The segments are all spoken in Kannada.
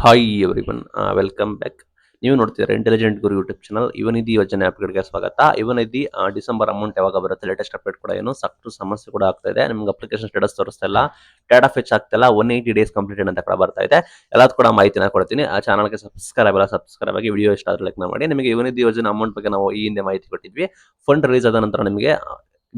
Hi everyone welcome back. ನೀವು ನೋಡ್ತಿದ್ದಾರೆ ಇಂಟೆಲಿಜೆಂಟ್ ಗುರು ಯೂಟ್ಯೂಬ್ ಚಾನಲ್. ಇವನಿಧಿ ಯೋಜನೆ ಅಪ್ಡೇಟ್ಗೆ ಸ್ವಾಗತ. ಇವನಿಧಿ ಡಿಸೆಂಬರ್ ಅಮೌಂಟ್ ಯಾವಾಗ ಬರುತ್ತೆ, ಲೇಟೆಸ್ಟ್ ಅಪ್ಡೇಟ್ ಕೂಡ ಏನು ಸಾಕಷ್ಟು ಸಮಸ್ಯೆ ಕೂಡ ಆಗ್ತಾ ಇದೆ. ನಿಮ್ಗೆ ಅಪ್ಲಿಕೇಶನ್ ಸ್ಟೇಟಸ್ ತೋರಿಸ್ತಾ ಇಲ್ಲ, ಡೇಟಾ ಫೆಚ್ ಆಗ್ತಾ ಇಲ್ಲ, 180 ಡೇಸ್ ಕಂಪ್ಲೀಟೆಡ್ ಅಂತ ಕೂಡ ಬರ್ತಾ ಇದೆ. ಎಲ್ಲದೂ ಕೂಡ ಮಾಹಿತಿನ ಕೊಡ್ತೀನಿ. ಆ ಚಾನಲ್ಗೆ ಸಬ್ಸ್ಕ್ರೈಬ್ ಆಗಿ ವಿಡಿಯೋ ಇಷ್ಟ ಆದ್ರೆ ಲೈಕ್ ಮಾಡಿ. ನಿಮಗೆ ಇವನಿಧಿ ಯೋಜನೆ ಅಮೌಂಟ್ ಬಗ್ಗೆ ನಾವು ಈ ಹಿಂದೆ ಮಾಹಿತಿ ಕೊಟ್ಟಿದ್ವಿ. ಫಂಡ್ ರಿಲೀಸ್ ಆದ ನಂತರ ನಿಮಗೆ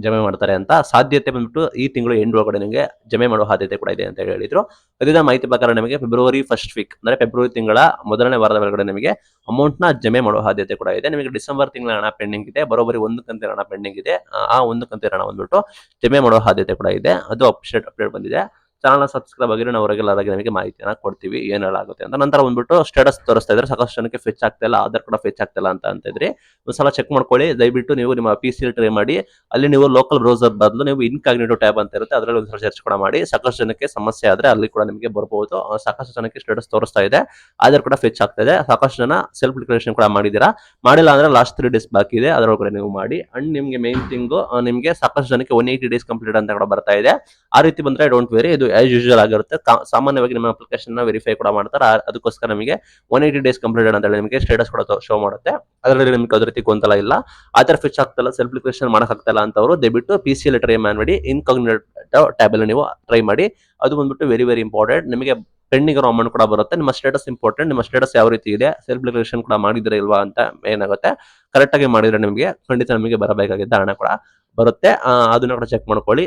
ಜಮೆ ಮಾಡ್ತಾರೆ ಅಂತ ಸಾಧ್ಯತೆ ಬಂದ್ಬಿಟ್ಟು ಈ ತಿಂಗಳು ಎಂಡ್ ಒಳಗಡೆ ನಿಮಗೆ ಜಮೆ ಮಾಡುವ ಸಾಧ್ಯತೆ ಕೂಡ ಇದೆ ಅಂತ ಹೇಳಿದ್ರು. ಅದೇ ಮಾಹಿತಿ ಪ್ರಕಾರ ನಿಮಗೆ ಫೆಬ್ರವರಿ ಫಸ್ಟ್ ವೀಕ್ ಅಂದ್ರೆ ಫೆಬ್ರವರಿ ತಿಂಗಳ ಮೊದಲನೇ ವಾರದ ಒಳಗಡೆ ನಿಮಗೆ ಅಮೌಂಟ್ ನ ಜಮೆ ಮಾಡುವ ಸಾಧ್ಯತೆ ಕೂಡ ಇದೆ. ನಿಮಗೆ ಡಿಸೆಂಬರ್ ತಿಂಗಳ ಹಣ ಪೆಂಡಿಂಗ್ ಇದೆ, ಬರೋಬ್ಬರಿ ಒಂದು ಕಂತಿನ ಹಣ ಪೆಂಡಿಂಗ್ ಇದೆ. ಆ ಒಂದು ಕಂತಿನ ಹಣ ಬಂದ್ಬಿಟ್ಟು ಜಮೆ ಮಾಡುವ ಸಾಧ್ಯತೆ ಕೂಡ ಇದೆ. ಅದು ಅಪ್ಡೇಟ್ ಬಂದಿದೆ. ಚಾನಲ್ ಸಬ್ಸ್ಕ್ರೈಬ್ ಆಗಿರೋ ನಾವು ರೆಗ್ಯುಲರ್ ಆಗಿ ನಿಮಗೆ ಮಾಹಿತಿಯನ್ನು ಕೊಡ್ತೀವಿ ಏನೆಲ್ಲಾಗುತ್ತೆ ಅಂತ. ನಂತರ ಬಂದ್ಬಿಟ್ಟು ಸ್ಟೇಟಸ್ ತೋರಿಸ್ತಾ ಇದ್ರೆ ಸಾಕಷ್ಟು ಜನಕ್ಕೆ ಫೆಚ್ ಆಗ್ತಾ ಇಲ್ಲ, ಆಧಾರ್ ಕೂಡ ಫೆಚ್ ಆಗ್ತಾ ಇಲ್ಲ ಅಂತ ಇದ್ರಿ. ಒಂದ್ಸಲ ಚೆಕ್ ಮಾಡ್ಕೊಳ್ಳಿ. ದಯವಿಟ್ಟು ನೀವು ನಿಮ್ಮ PC ಟ್ರೈ ಮಾಡಿ. ಅಲ್ಲಿ ನೀವು ಲೋಕಲ್ ಬ್ರೌಸರ್ ಬದಲು ನೀವು ಇನ್ಕಾಗ್ನಿಟೋ ಟ್ಯಾಬ್ ಅಂತ ಇರುತ್ತೆ, ಅದರಲ್ಲಿ ಒಂದ್ಸಲ ಸರ್ಚ್ ಕೂಡ ಮಾಡಿ. ಸಾಕಷ್ಟು ಜನಕ್ಕೆ ಸಮಸ್ಯೆ ಆದ್ರೆ ಅಲ್ಲಿ ಕೂಡ ನಿಮಗೆ ಬರಬಹುದು. ಸಾಕಷ್ಟು ಜನಕ್ಕೆ ಸ್ಟೇಟಸ್ ತೋರಿಸ್ತಾ ಇದೆ, ಆಧಾರ್ ಕೂಡ ಫೆಚ್ ಆಗ್ತಾ ಇದೆ. ಸಾಕಷ್ಟು ಜನ ಸೆಲ್ಫ್ ಡಿಕ್ಲರೇಷನ್ ಕೂಡ ಮಾಡಿದ್ದೀರಾ. ಮಾಡಿಲ್ಲ ಅಂದ್ರೆ ಲಾಸ್ಟ್ 3 ಡೇಸ್ ಬಾಕಿ ಇದೆ, ಅದರೊಳಗಡೆ ನೀವು ಮಾಡಿ. ಅಂಡ್ ನಿಮಗೆ ಮೇನ್ ಥಿಂಗ್, ನಿಮಗೆ ಸಾಕಷ್ಟು ಜನಕ್ಕೆ 180 ಡೇಸ್ ಕಂಪ್ಲೀಟ್ ಅಂತ ಕೂಡ ಬರ್ತಾ ಇದೆ. ಆ ರೀತಿ ಬಂದ್ರೆ ಡೋಂಟ್ ವೆರಿ, ಇದು ಆಸ್ ಯೂಶುವಲ್ ಆಗಿರುತ್ತೆ. ಸಾಮಾನ್ಯವಾಗಿ ನಿಮ್ಮ ಅಪ್ಲಿಕೇಶನ್ ವೆರಿಫೈ ಕೂಡ ಮಾಡ್ತಾರೆ. ಅದಕ್ಕೋಸ್ಕರ ನಮಗೆ 180 ಡೇಸ್ ಕಂಪ್ಲೀಟೆಡ್ ಅಂತ ಹೇಳಿ ನಿಮಗೆ ಸ್ಟೇಟಸ್ ಕೂಡ ಶೋ ಮಾಡುತ್ತೆ. ಅದರಲ್ಲಿ ನಿಮ್ಗೆ ಅದ್ರ ರೀತಿ ಗೊಂದಲ ಇಲ್ಲ. ಆತರ ಫಿಚ್ ಆಗ್ತಲ್ಲ, ಸೆಲ್ಫ್ ಡಿಕ್ಲರೇಷನ್ ಮಾಡಕ್ ಆಗ್ತಲ್ಲ ಅಂತವರು ದಯವಿಟ್ಟು PC ಅಲ್ಲಿ ಟ್ರೈ ಮಾಡಿ. ಇನ್ಕಾಗ್ನಿಟೋ ಟ್ಯಾಬ್ ಅಲ್ಲಿ ನೀವು ಟ್ರೈ ಮಾಡಿ. ಅದು ಬಂದ್ಬಿಟ್ಟು ವೆರಿ ವೆರಿ ಇಂಪಾರ್ಟೆಂಟ್. ನಿಮಗೆ ಪೆಂಡಿಂಗ್ ಇರೋ ಅಮೌಂಟ್ ಕೂಡ ಬರುತ್ತೆ. ನಿಮ್ಮ ಸ್ಟೇಟಸ್ ಇಂಪಾರ್ಟೆಂಟ್. ನಿಮ್ಮ ಸ್ಟೇಟಸ್ ಯಾವ ರೀತಿ ಇದೆ, ಸೆಲ್ಫ್ ಡಿಕ್ಲರೇಷನ್ ಕೂಡ ಮಾಡಿದ್ರೆ ಇಲ್ವಾ ಅಂತ ಏನಾಗುತ್ತೆ. ಕರೆಕ್ಟ್ ಆಗಿ ಮಾಡಿದ್ರೆ ನಿಮಗೆ ಖಂಡಿತ ನಮಗೆ ಬರಬೇಕಾಗಿದ್ದ ಹಣ ಕೂಡ ಬರುತ್ತೆ. ಅದನ್ನ ಕೂಡ ಚೆಕ್ ಮಾಡ್ಕೊಳ್ಳಿ.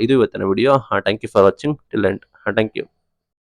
ಇದು ಇವತ್ತಿನ video. Thank you for watching till end. Thank you.